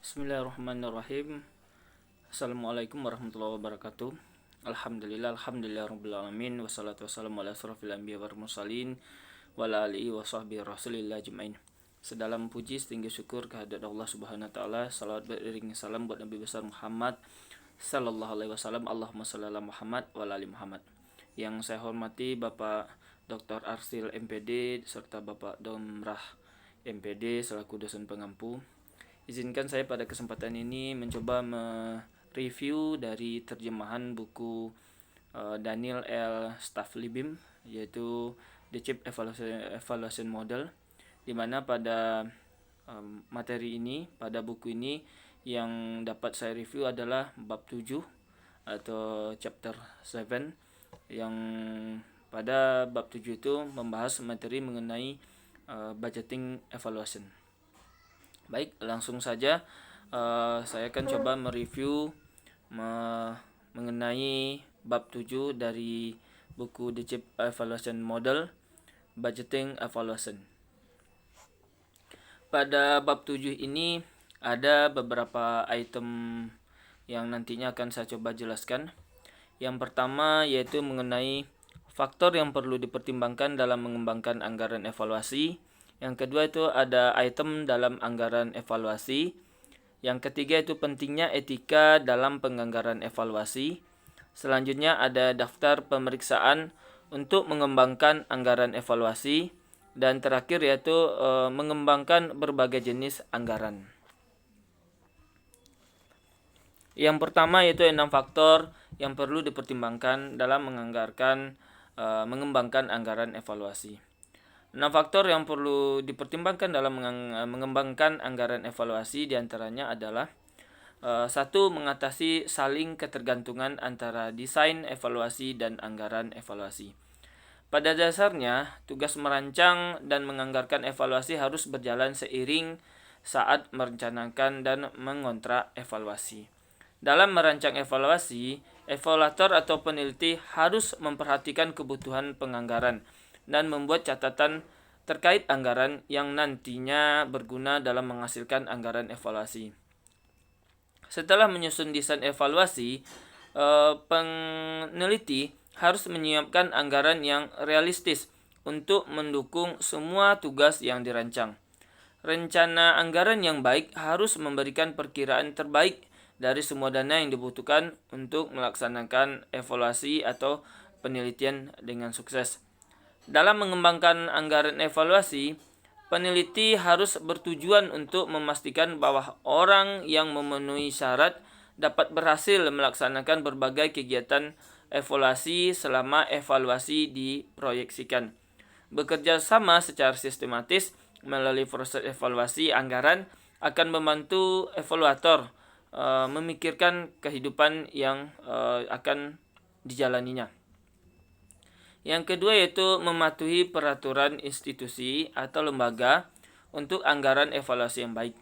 Bismillahirrahmanirrahim. Assalamualaikum warahmatullahi wabarakatuh. Alhamdulillah rabbil alamin, wassalatu wassalamu ala asrofil anbiya wal mursalin wa ala alihi wa sahbihi rasulillah ajmain. Sedalam puji setinggi syukur kehadirat Allah Subhanahu wa taala, salawat beriring salam buat Nabi besar Muhammad sallallahu alaihi wasallam. Allahumma shalli ala Muhammad wa ala ali Muhammad. Yang saya hormati Bapak Dr. Arsil MPD serta Bapak Domrah MPD selaku dosen pengampu. Izinkan saya pada kesempatan ini mencoba mereview dari terjemahan buku Daniel L. Staflibim, yaitu The Chip Evaluation Model, di mana pada materi ini, pada buku ini yang dapat saya review adalah bab 7 atau chapter 7, yang pada bab 7 itu membahas materi mengenai budgeting evaluation. Baik, langsung saja saya akan coba mereview mengenai bab 7 dari buku The Chip Evaluation Model, Budgeting Evaluation. Pada bab 7 ini ada beberapa item yang nantinya akan saya coba jelaskan. Yang pertama yaitu mengenai faktor yang perlu dipertimbangkan dalam mengembangkan anggaran evaluasi. Yang kedua itu ada item dalam anggaran evaluasi. Yang ketiga itu pentingnya etika dalam penganggaran evaluasi. Selanjutnya ada daftar pemeriksaan untuk mengembangkan anggaran evaluasi. Dan terakhir yaitu mengembangkan berbagai jenis anggaran. Yang pertama yaitu 6 faktor yang perlu dipertimbangkan dalam mengembangkan anggaran evaluasi. 6 faktor yang perlu dipertimbangkan dalam mengembangkan anggaran evaluasi diantaranya adalah 1. Mengatasi saling ketergantungan antara desain evaluasi dan anggaran evaluasi. Pada dasarnya, tugas merancang dan menganggarkan evaluasi harus berjalan seiring saat merencanakan dan mengontrak evaluasi. Dalam merancang evaluasi, evaluator atau peneliti harus memperhatikan kebutuhan penganggaran dan membuat catatan terkait anggaran yang nantinya berguna dalam menghasilkan anggaran evaluasi. Setelah menyusun desain evaluasi, peneliti harus menyiapkan anggaran yang realistis untuk mendukung semua tugas yang dirancang. Rencana anggaran yang baik harus memberikan perkiraan terbaik dari semua dana yang dibutuhkan untuk melaksanakan evaluasi atau penelitian dengan sukses. Dalam mengembangkan anggaran evaluasi, peneliti harus bertujuan untuk memastikan bahwa orang yang memenuhi syarat dapat berhasil melaksanakan berbagai kegiatan evaluasi selama evaluasi diproyeksikan. Bekerja sama secara sistematis melalui proses evaluasi anggaran akan membantu evaluator memikirkan kehidupan yang akan dijalaninya. Yang kedua yaitu mematuhi peraturan institusi atau lembaga untuk anggaran evaluasi yang baik.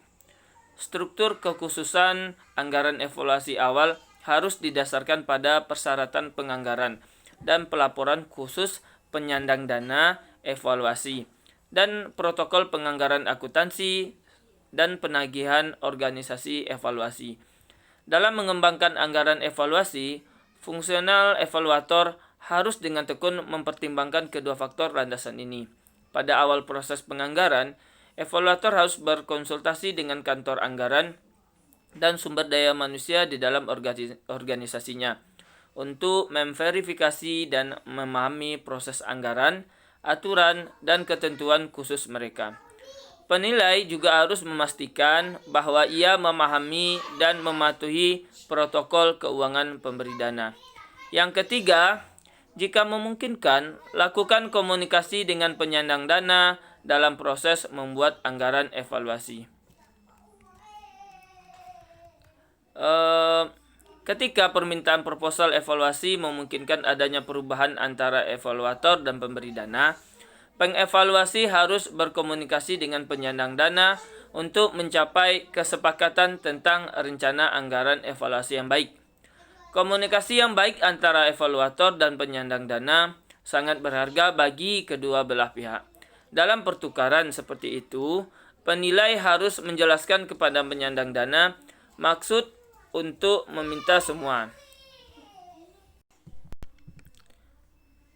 Struktur kekhususan anggaran evaluasi awal harus didasarkan pada persyaratan penganggaran dan pelaporan khusus penyandang dana evaluasi dan protokol penganggaran akuntansi dan penagihan organisasi evaluasi. Dalam mengembangkan anggaran evaluasi, fungsional evaluator harus dengan tekun mempertimbangkan kedua faktor landasan ini. Pada awal proses penganggaran, evaluator harus berkonsultasi dengan kantor anggaran dan sumber daya manusia di dalam organisasinya untuk memverifikasi dan memahami proses anggaran, aturan, dan ketentuan khusus mereka. Penilai juga harus memastikan bahwa ia memahami dan mematuhi protokol keuangan pemberi dana. Yang ketiga, jika memungkinkan, lakukan komunikasi dengan penyandang dana dalam proses membuat anggaran evaluasi. Ketika permintaan proposal evaluasi memungkinkan adanya perubahan antara evaluator dan pemberi dana, pengevaluasi harus berkomunikasi dengan penyandang dana untuk mencapai kesepakatan tentang rencana anggaran evaluasi yang baik. Komunikasi yang baik antara evaluator dan penyandang dana sangat berharga bagi kedua belah pihak. Dalam pertukaran seperti itu, penilai harus menjelaskan kepada penyandang dana maksud untuk meminta semua.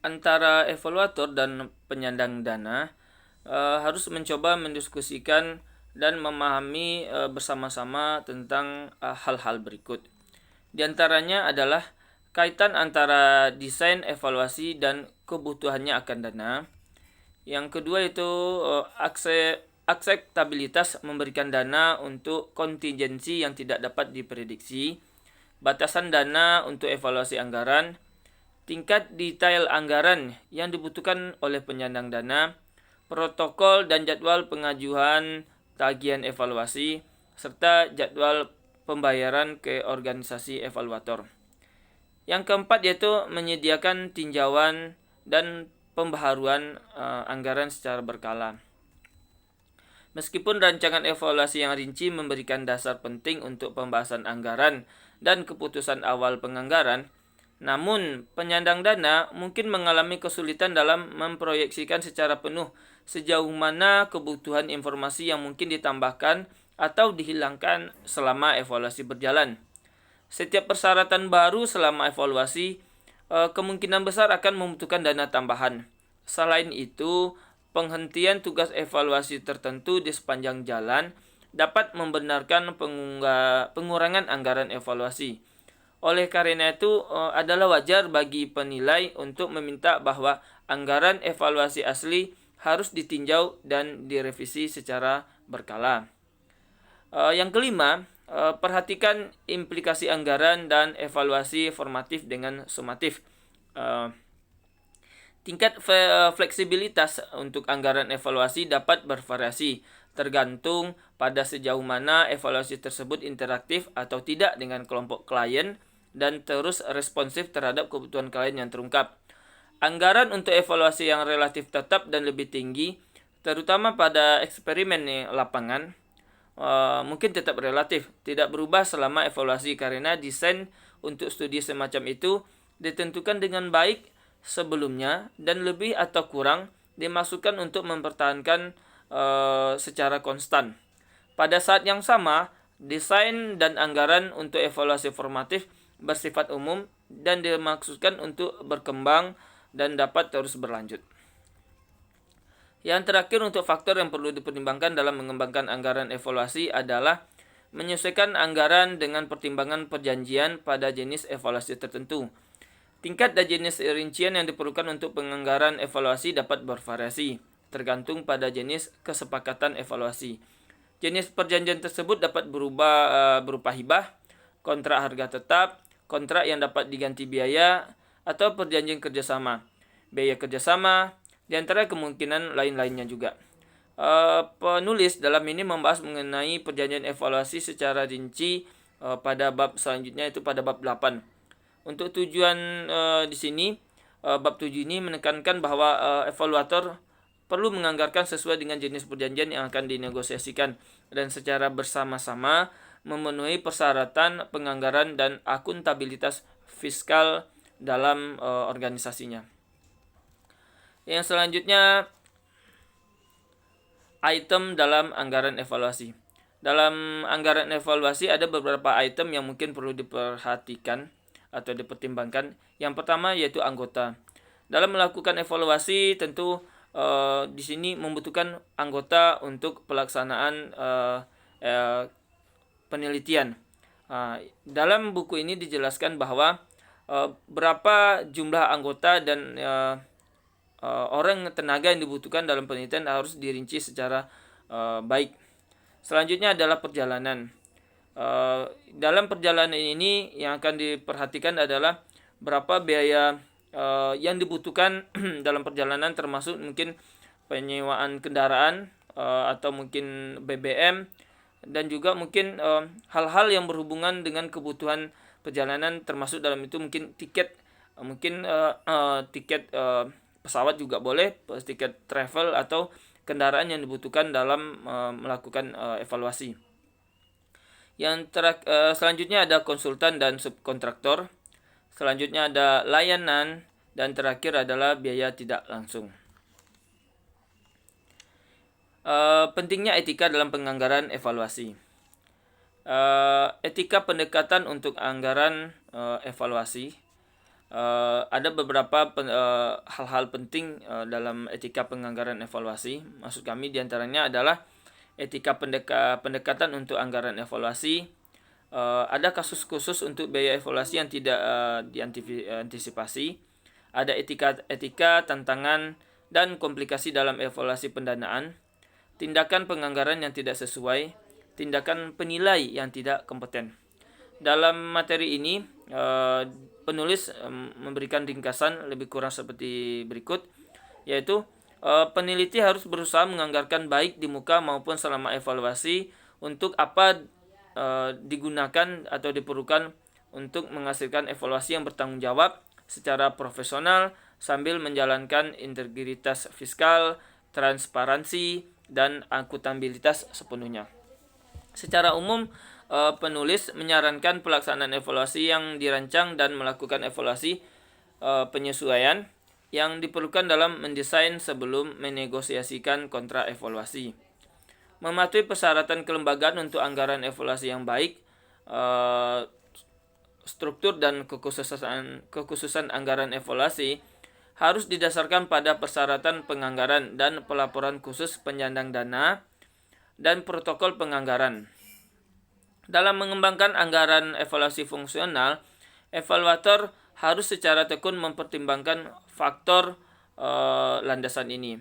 Antara evaluator dan penyandang dana harus mencoba mendiskusikan dan memahami bersama-sama tentang hal-hal berikut. Di antaranya adalah kaitan antara desain evaluasi dan kebutuhannya akan dana. Yang kedua itu akseptabilitas memberikan dana untuk kontingensi yang tidak dapat diprediksi, batasan dana untuk evaluasi anggaran, tingkat detail anggaran yang dibutuhkan oleh penyandang dana, protokol dan jadwal pengajuan tagihan evaluasi, serta jadwal pembayaran ke organisasi evaluator. Yang keempat yaitu menyediakan tinjauan dan pembaharuan anggaran secara berkala. Meskipun rancangan evaluasi yang rinci memberikan dasar penting untuk pembahasan anggaran dan keputusan awal penganggaran, namun penyandang dana mungkin mengalami kesulitan dalam memproyeksikan secara penuh sejauh mana kebutuhan informasi yang mungkin ditambahkan atau dihilangkan selama evaluasi berjalan. Setiap persyaratan baru selama evaluasi kemungkinan besar akan membutuhkan dana tambahan. Selain itu, penghentian tugas evaluasi tertentu di sepanjang jalan dapat membenarkan pengurangan anggaran evaluasi. Oleh karena itu, adalah wajar bagi penilai untuk meminta bahwa anggaran evaluasi asli harus ditinjau dan direvisi secara berkala. Yang kelima, perhatikan implikasi anggaran dan evaluasi formatif dengan sumatif. Tingkat fleksibilitas untuk anggaran evaluasi dapat bervariasi tergantung pada sejauh mana evaluasi tersebut interaktif atau tidak dengan kelompok klien dan terus responsif terhadap kebutuhan klien yang terungkap. Anggaran untuk evaluasi yang relatif tetap dan lebih tinggi, terutama pada eksperimen lapangan, mungkin tetap relatif, tidak berubah selama evaluasi karena desain untuk studi semacam itu ditentukan dengan baik sebelumnya dan lebih atau kurang dimasukkan untuk mempertahankan secara konstan. Pada saat yang sama, desain dan anggaran untuk evaluasi formatif bersifat umum dan dimaksudkan untuk berkembang dan dapat terus berlanjut. Yang terakhir untuk faktor yang perlu dipertimbangkan dalam mengembangkan anggaran evaluasi adalah menyesuaikan anggaran dengan pertimbangan perjanjian pada jenis evaluasi tertentu. Tingkat dan jenis rincian yang diperlukan untuk penganggaran evaluasi dapat bervariasi, tergantung pada jenis kesepakatan evaluasi. Jenis perjanjian tersebut dapat berubah berupa hibah, kontrak harga tetap, kontrak yang dapat diganti biaya, atau perjanjian kerjasama. Biaya kerjasama, di antara kemungkinan lain-lainnya juga. Penulis dalam ini membahas mengenai perjanjian evaluasi secara rinci pada bab selanjutnya, itu pada bab 8. Untuk tujuan di sini, bab 7 ini menekankan bahwa evaluator perlu menganggarkan sesuai dengan jenis perjanjian yang akan dinegosiasikan dan secara bersama-sama memenuhi persyaratan penganggaran dan akuntabilitas fiskal dalam organisasinya. Yang selanjutnya, item dalam anggaran evaluasi. Dalam anggaran evaluasi ada beberapa item yang mungkin perlu diperhatikan atau dipertimbangkan. Yang pertama yaitu anggota. Dalam melakukan evaluasi tentu di sini membutuhkan anggota untuk pelaksanaan penelitian. Dalam buku ini dijelaskan bahwa berapa jumlah anggota dan orang tenaga yang dibutuhkan dalam penelitian harus dirinci secara baik. Selanjutnya adalah perjalanan. Dalam perjalanan ini yang akan diperhatikan adalah berapa biaya yang dibutuhkan dalam perjalanan, termasuk mungkin penyewaan kendaraan atau mungkin BBM, dan juga mungkin hal-hal yang berhubungan dengan kebutuhan perjalanan, termasuk dalam itu mungkin tiket, tiket pesawat juga boleh, tiket travel atau kendaraan yang dibutuhkan dalam melakukan evaluasi. Yang selanjutnya ada konsultan dan subkontraktor. Selanjutnya ada layanan, dan terakhir adalah biaya tidak langsung. Pentingnya etika dalam penganggaran evaluasi. Etika pendekatan untuk anggaran evaluasi. Ada beberapa hal-hal penting dalam etika penganggaran evaluasi. Maksud kami diantaranya adalah etika pendekatan untuk anggaran evaluasi. Ada kasus khusus untuk biaya evaluasi yang tidak diantisipasi. Ada etika tantangan dan komplikasi dalam evaluasi pendanaan. Tindakan penganggaran yang tidak sesuai, tindakan penilai yang tidak kompeten. Dalam materi ini, penulis memberikan ringkasan lebih kurang seperti berikut, yaitu peneliti harus berusaha menganggarkan baik di muka maupun selama evaluasi untuk apa digunakan atau diperlukan untuk menghasilkan evaluasi yang bertanggung jawab secara profesional sambil menjalankan integritas fiskal, transparansi, dan akuntabilitas sepenuhnya. Secara umum, penulis menyarankan pelaksanaan evaluasi yang dirancang dan melakukan evaluasi penyesuaian yang diperlukan dalam mendesain sebelum menegosiasikan kontrak evaluasi. Mematuhi persyaratan kelembagaan untuk anggaran evaluasi yang baik, struktur dan kekhususan anggaran evaluasi harus didasarkan pada persyaratan penganggaran dan pelaporan khusus penyandang dana dan protokol penganggaran. Dalam mengembangkan anggaran evaluasi fungsional, evaluator harus secara tekun mempertimbangkan faktor landasan ini.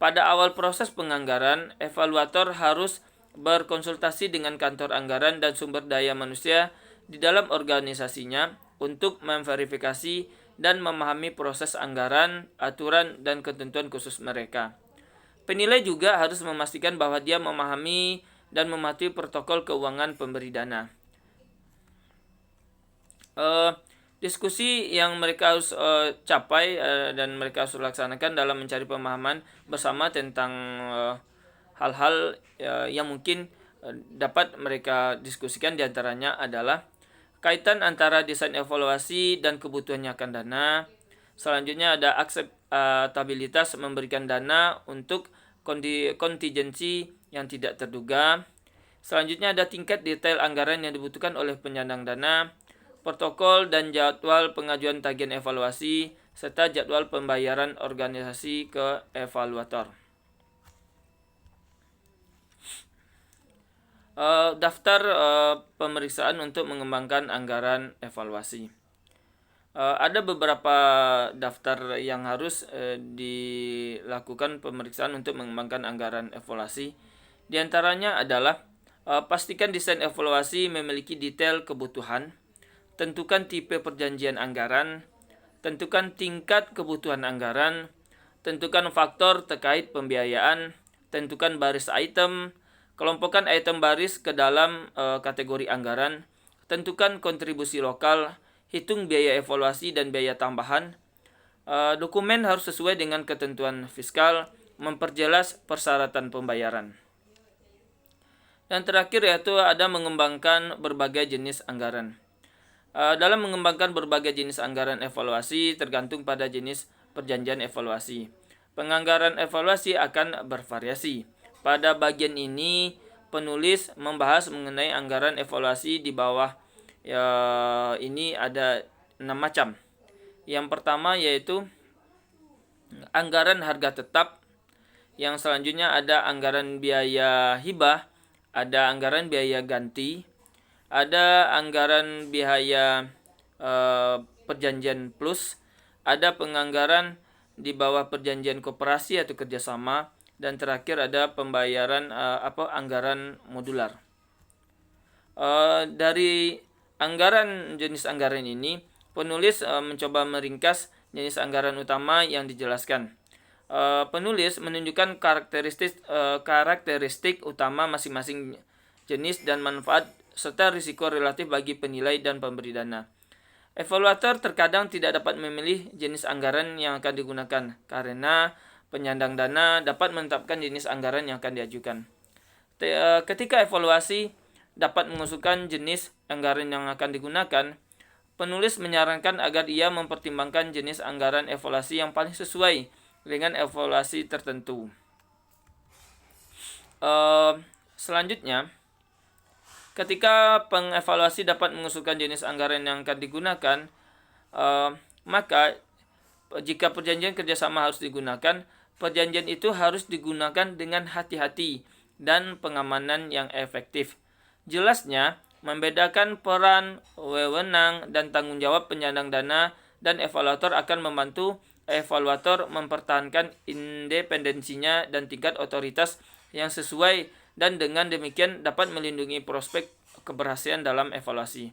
Pada awal proses penganggaran, evaluator harus berkonsultasi dengan kantor anggaran dan sumber daya manusia di dalam organisasinya untuk memverifikasi dan memahami proses anggaran, aturan, dan ketentuan khusus mereka. Penilai juga harus memastikan bahwa dia memahami dan mematuhi protokol keuangan pemberi dana. Diskusi yang mereka harus capai dan mereka harus laksanakan dalam mencari pemahaman bersama tentang hal-hal yang mungkin dapat mereka diskusikan, diantaranya adalah kaitan antara desain evaluasi dan kebutuhannya akan dana. Selanjutnya ada akseptabilitas memberikan dana untuk kontingensi yang tidak terduga. Selanjutnya ada tingkat detail anggaran yang dibutuhkan oleh penyandang dana, protokol dan jadwal pengajuan tagihan evaluasi, serta jadwal pembayaran organisasi ke evaluator. Daftar pemeriksaan untuk mengembangkan anggaran evaluasi. Ada beberapa daftar yang harus dilakukan pemeriksaan untuk mengembangkan anggaran evaluasi. Di antaranya adalah pastikan desain evaluasi memiliki detail kebutuhan, tentukan tipe perjanjian anggaran, tentukan tingkat kebutuhan anggaran, tentukan faktor terkait pembiayaan, tentukan baris item, kelompokkan item baris ke dalam kategori anggaran, tentukan kontribusi lokal, hitung biaya evaluasi dan biaya tambahan. Dokumen harus sesuai dengan ketentuan fiskal, memperjelas persyaratan pembayaran. Dan terakhir yaitu ada mengembangkan berbagai jenis anggaran. Dalam mengembangkan berbagai jenis anggaran evaluasi tergantung pada jenis perjanjian evaluasi. Penganggaran evaluasi akan bervariasi. Pada bagian ini, penulis membahas mengenai anggaran evaluasi di bawah ini ada 6 macam. Yang pertama yaitu anggaran harga tetap. Yang selanjutnya ada anggaran biaya hibah, ada anggaran biaya ganti, ada anggaran biaya perjanjian plus, ada penganggaran di bawah perjanjian koperasi atau kerjasama, dan terakhir ada pembayaran anggaran modular. Dari jenis anggaran ini, penulis mencoba meringkas jenis anggaran utama yang dijelaskan. Penulis menunjukkan karakteristik utama masing-masing jenis dan manfaat serta risiko relatif bagi penilai dan pemberi dana. Evaluator terkadang tidak dapat memilih jenis anggaran yang akan digunakan karena penyandang dana dapat menetapkan jenis anggaran yang akan diajukan. Ketika evaluasi dapat mengusulkan jenis anggaran yang akan digunakan, penulis menyarankan agar ia mempertimbangkan jenis anggaran evaluasi yang paling sesuai dengan evaluasi tertentu. Selanjutnya, ketika pengevaluasi dapat mengusulkan jenis anggaran yang akan digunakan, maka jika perjanjian kerjasama harus digunakan, perjanjian itu harus digunakan dengan hati-hati dan pengamanan yang efektif. Jelasnya, membedakan peran, wewenang, dan tanggung jawab penyandang dana dan evaluator akan membantu evaluator mempertahankan independensinya dan tingkat otoritas yang sesuai, dan dengan demikian dapat melindungi prospek keberhasilan dalam evaluasi.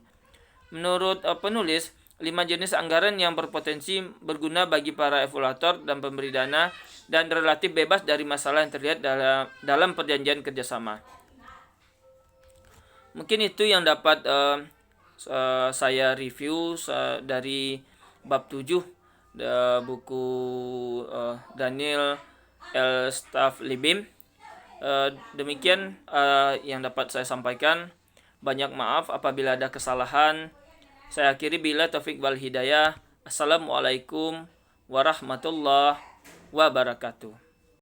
Menurut penulis, 5 jenis anggaran yang berpotensi berguna bagi para evaluator dan pemberi dana dan relatif bebas dari masalah yang terlihat dalam perjanjian kerjasama. Mungkin itu yang dapat saya review dari bab 7 buku Daniel L. Staff-Libim. Demikian yang dapat saya sampaikan. Banyak maaf apabila ada kesalahan. Saya akhiri bila taufik wal hidayah. Assalamualaikum warahmatullahi wabarakatuh.